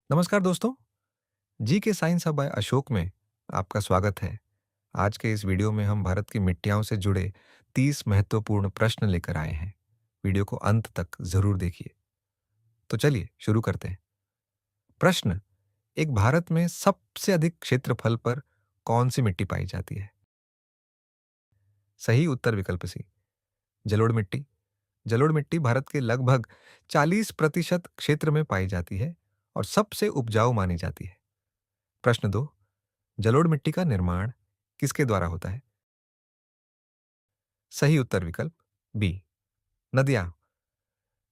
नमस्कार दोस्तों। जी के साइंस हब बाय अशोक में आपका स्वागत है। आज के इस वीडियो में हम भारत की मिट्टियों से जुड़े 30 महत्वपूर्ण प्रश्न लेकर आए हैं। वीडियो को अंत तक जरूर देखिए। तो चलिए शुरू करते हैं। प्रश्न एक, भारत में सबसे अधिक क्षेत्रफल पर कौन सी मिट्टी पाई जाती है? सही उत्तर विकल्प सी, जलोढ़ मिट्टी। जलोढ़ मिट्टी भारत के लगभग 40% क्षेत्र में पाई जाती है और सबसे उपजाऊ मानी जाती है। प्रश्न दो, जलोढ़ मिट्टी का निर्माण किसके द्वारा होता है? सही उत्तर विकल्प बी, नदियां।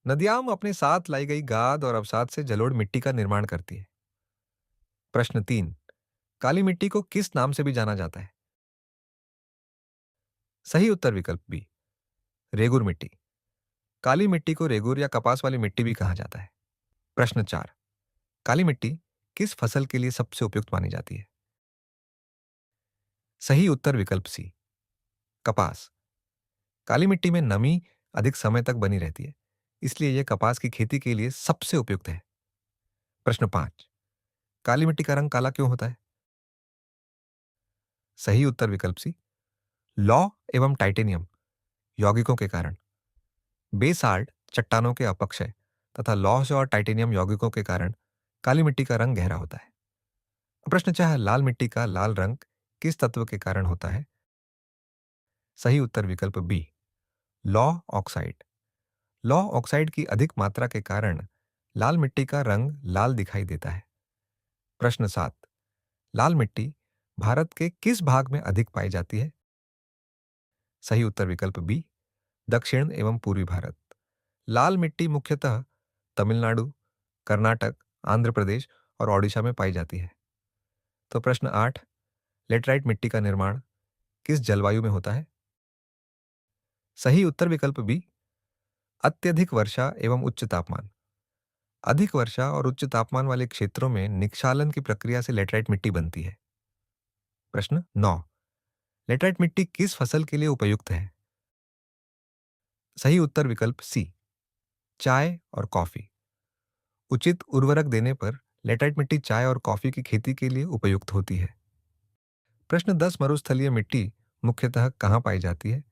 नदियां अपने साथ लाई गई गाद और अवसाद से जलोढ़ मिट्टी का निर्माण करती है। प्रश्न तीन, काली मिट्टी को किस नाम से भी जाना जाता है? सही उत्तर विकल्प बी, रेगुर मिट्टी। काली मिट्टी को रेगुर या कपास वाली मिट्टी भी कहा जाता है। प्रश्न चार, काली मिट्टी किस फसल के लिए सबसे उपयुक्त मानी जाती है? सही उत्तर विकल्प सी, कपास। काली मिट्टी में नमी अधिक समय तक बनी रहती है, इसलिए यह कपास की खेती के लिए सबसे उपयुक्त है। प्रश्न पांच, काली मिट्टी का रंग काला क्यों होता है? सही उत्तर विकल्प सी, लौ एवं टाइटेनियम यौगिकों के कारण। बेसाल्ट चट्टानों के अपक्षय तथा लौह और टाइटेनियम यौगिकों के कारण काली मिट्टी का रंग गहरा होता है। प्रश्न चाह, लाल मिट्टी का लाल रंग किस तत्व के कारण होता है? सही उत्तर विकल्प बी, लौह ऑक्साइड। लौह ऑक्साइड की अधिक मात्रा के कारण लाल मिट्टी का रंग लाल दिखाई देता है। प्रश्न सात, लाल मिट्टी भारत के किस भाग में अधिक पाई जाती है? सही उत्तर विकल्प बी, दक्षिण एवं पूर्वी भारत। लाल मिट्टी मुख्यतः तमिलनाडु, कर्नाटक, आंध्र प्रदेश और ओडिशा में पाई जाती है। तो प्रश्न आठ, लेटराइट मिट्टी का निर्माण किस जलवायु में होता है? सही उत्तर विकल्प बी, अत्यधिक वर्षा एवं उच्च तापमान। अधिक वर्षा और उच्च तापमान वाले क्षेत्रों में निक्षालन की प्रक्रिया से लेटराइट मिट्टी बनती है। प्रश्न नौ, लेटराइट मिट्टी किस फसल के लिए उपयुक्त है? सही उत्तर विकल्प सी, चाय और कॉफी। उचित उर्वरक देने पर लेटराइट मिट्टी चाय और कॉफी की खेती के लिए उपयुक्त होती है। प्रश्न 10, मरुस्थलीय मिट्टी मुख्यतः कहाँ पाई जाती है?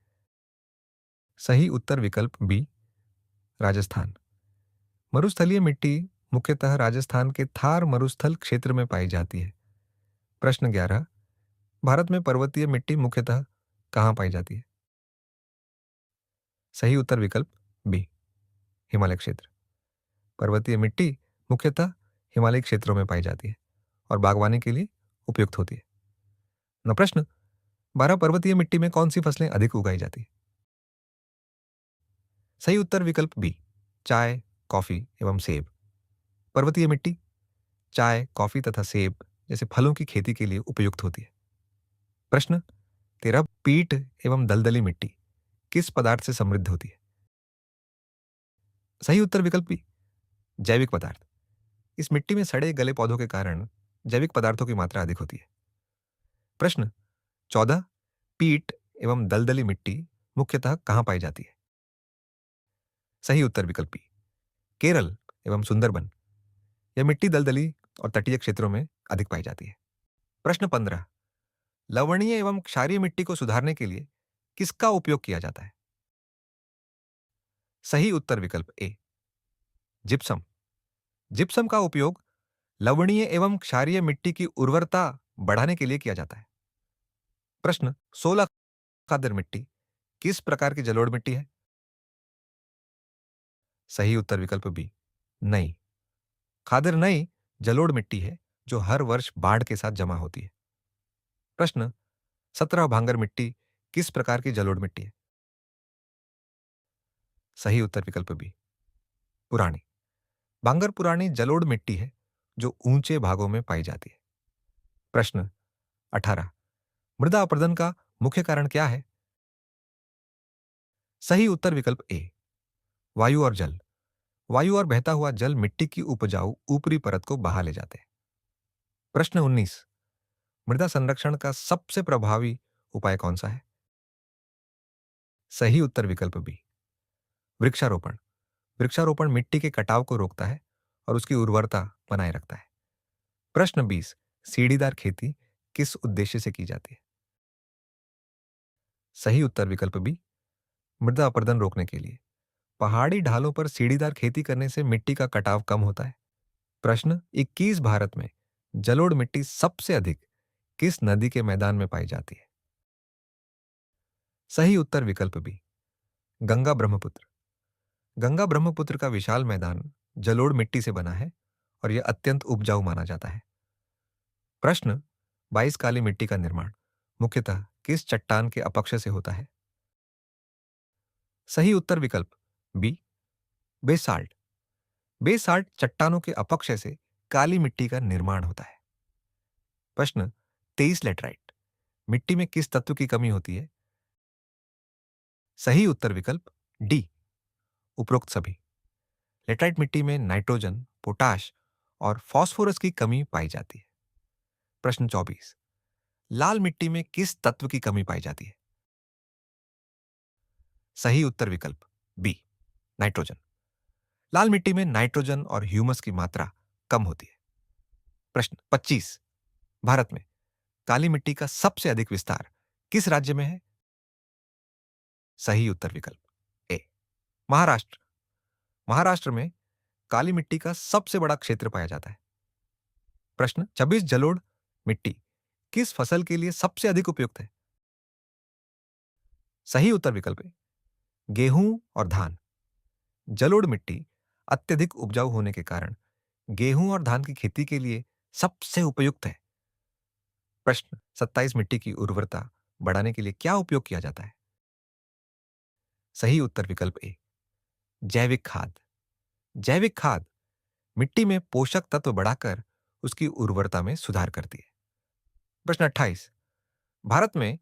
सही उत्तर विकल्प बी, राजस्थान। मरुस्थलीय मिट्टी मुख्यतः राजस्थान के थार मरुस्थल क्षेत्र में पाई जाती है। प्रश्न 11, भारत में पर्वतीय मिट्टी मुख्यतः कहाँ पाई जाती है? सही उत्तर विकल्प बी, हिमालय क्षेत्र। पर्वतीय मिट्टी मुख्यतः हिमालयी क्षेत्रों में पाई जाती है और बागवानी के लिए उपयुक्त होती है। न प्रश्न 12, पर्वतीय मिट्टी में कौन सी फसलें अधिक उगाई जाती है? सही उत्तर विकल्प बी, चाय, कॉफी एवं सेब। पर्वतीय मिट्टी चाय, कॉफी तथा सेब जैसे फलों की खेती के लिए उपयुक्त होती है। प्रश्न 13, पीट एवं दलदली मिट्टी किस पदार्थ से समृद्ध होती है? सही उत्तर विकल्प बी, जैविक पदार्थ। इस मिट्टी में सड़े गले पौधों के कारण जैविक पदार्थों की मात्रा अधिक होती है। प्रश्न 14, पीट एवं दलदली मिट्टी मुख्यतः कहाँ पाई जाती है? सही उत्तर विकल्प बी, केरल एवं सुंदरबन। यह मिट्टी दलदली और तटीय क्षेत्रों में अधिक पाई जाती है। प्रश्न 15, लवणीय एवं क्षारीय मिट्टी को सुधारने के लिए किसका उपयोग किया जाता है? सही उत्तर विकल्प ए, जिप्सम। जिप्सम का उपयोग लवणीय एवं क्षारीय मिट्टी की उर्वरता बढ़ाने के लिए किया जाता है। प्रश्न 16, खादर मिट्टी किस प्रकार की जलोढ़ मिट्टी है? सही उत्तर विकल्प बी, नई। खादर नई जलोढ़ मिट्टी है जो हर वर्ष बाढ़ के साथ जमा होती है। प्रश्न 17, भांगर मिट्टी किस प्रकार की जलोढ़ मिट्टी है? सही उत्तर विकल्प बी, पुरानी। भांगर पुरानी जलोढ़ मिट्टी है जो ऊंचे भागों में पाई जाती है। प्रश्न 18, मृदा अपरदन का मुख्य कारण क्या है? सही उत्तर विकल्प ए, वायु और जल। वायु और बहता हुआ जल मिट्टी की उपजाऊ ऊपरी परत को बहा ले जाते हैं। प्रश्न 19, मृदा संरक्षण का सबसे प्रभावी उपाय कौन सा है? सही उत्तर विकल्प बी, वृक्षारोपण। वृक्षारोपण मिट्टी के कटाव को रोकता है और उसकी उर्वरता बनाए रखता है। प्रश्न 20, सीढ़ीदार खेती किस उद्देश्य से की जाती है? सही उत्तर विकल्प बी, मृदा अपरदन रोकने के लिए। पहाड़ी ढालों पर सीढ़ीदार खेती करने से मिट्टी का कटाव कम होता है। प्रश्न 21, भारत में जलोढ़ मिट्टी सबसे अधिक किस नदी के मैदान में पाई जाती है? सही उत्तर विकल्प बी, गंगा ब्रह्मपुत्र। गंगा ब्रह्मपुत्र का विशाल मैदान जलोढ़ मिट्टी से बना है और यह अत्यंत उपजाऊ माना जाता है। प्रश्न 22, काली मिट्टी का निर्माण मुख्यतः किस चट्टान के अपक्ष से होता है? सही उत्तर विकल्प बी, बेसाल्ट। बेसाल्ट चट्टानों के अपक्ष से काली मिट्टी का निर्माण होता है। प्रश्न 23, लेटराइट मिट्टी में किस तत्व की कमी होती है? सही उत्तर विकल्प डी, उपरोक्त सभी। लेटराइट मिट्टी में नाइट्रोजन, पोटाश और फास्फोरस की कमी पाई जाती है। प्रश्न 24, लाल मिट्टी में किस तत्व की कमी पाई जाती है? सही उत्तर विकल्प बी, नाइट्रोजन। लाल मिट्टी में नाइट्रोजन और ह्यूमस की मात्रा कम होती है। प्रश्न 25, भारत में काली मिट्टी का सबसे अधिक विस्तार किस राज्य में है? सही उत्तर विकल्प ए, महाराष्ट्र। महाराष्ट्र में काली मिट्टी का सबसे बड़ा क्षेत्र पाया जाता है। प्रश्न 26, जलोढ़ मिट्टी किस फसल के लिए सबसे अधिक उपयुक्त है? सही उत्तर विकल्प है गेहूं और धान। जलोढ़ मिट्टी अत्यधिक उपजाऊ होने के कारण गेहूं और धान की खेती के लिए सबसे उपयुक्त है। प्रश्न 27, मिट्टी की उर्वरता बढ़ाने के लिए क्या उपयोग किया जाता है? सही उत्तर विकल्प ए, जैविक खाद। जैविक खाद मिट्टी में पोषक तत्व बढ़ाकर उसकी उर्वरता में सुधार करती है। प्रश्न 28, भारत में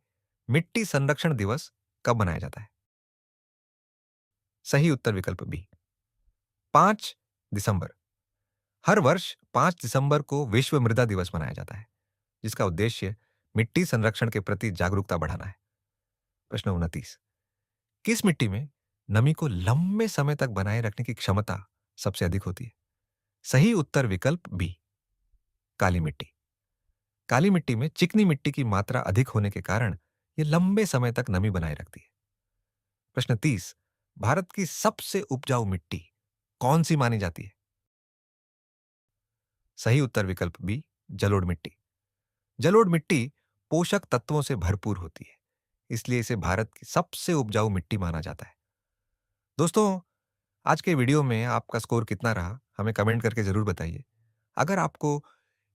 मिट्टी संरक्षण दिवस कब मनाया जाता है? सही उत्तर विकल्प बी, 5 दिसंबर। हर वर्ष 5 दिसंबर को विश्व मृदा दिवस मनाया जाता है, जिसका उद्देश्य मिट्टी संरक्षण के प्रति जागरूकता बढ़ाना है। प्रश्न 29, किस मिट्टी में नमी को लंबे समय तक बनाए रखने की क्षमता सबसे अधिक होती है? सही उत्तर विकल्प बी, काली मिट्टी। काली मिट्टी में चिकनी मिट्टी की मात्रा अधिक होने के कारण यह लंबे समय तक नमी बनाए रखती है। प्रश्न 30, भारत की सबसे उपजाऊ मिट्टी कौन सी मानी जाती है? सही उत्तर विकल्प बी, जलोढ़ मिट्टी। जलोढ़ मिट्टी पोषक तत्वों से भरपूर होती है, इसलिए इसे भारत की सबसे उपजाऊ मिट्टी माना जाता है। दोस्तों, आज के वीडियो में आपका स्कोर कितना रहा, हमें कमेंट करके जरूर बताइए। अगर आपको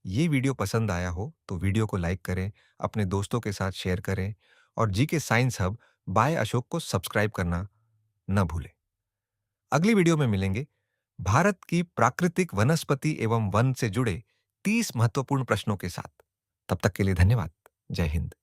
ये वीडियो पसंद आया हो तो वीडियो को लाइक करें, अपने दोस्तों के साथ शेयर करें और GK science hub by Ashok को सब्सक्राइब करना न भूलें। अगली वीडियो में मिलेंगे भारत की प्राकृतिक वनस्पति एवं वन से जुड़े 30 महत्वपूर्ण प्रश्नों के साथ। तब तक के लिए धन्यवाद। जय हिंद।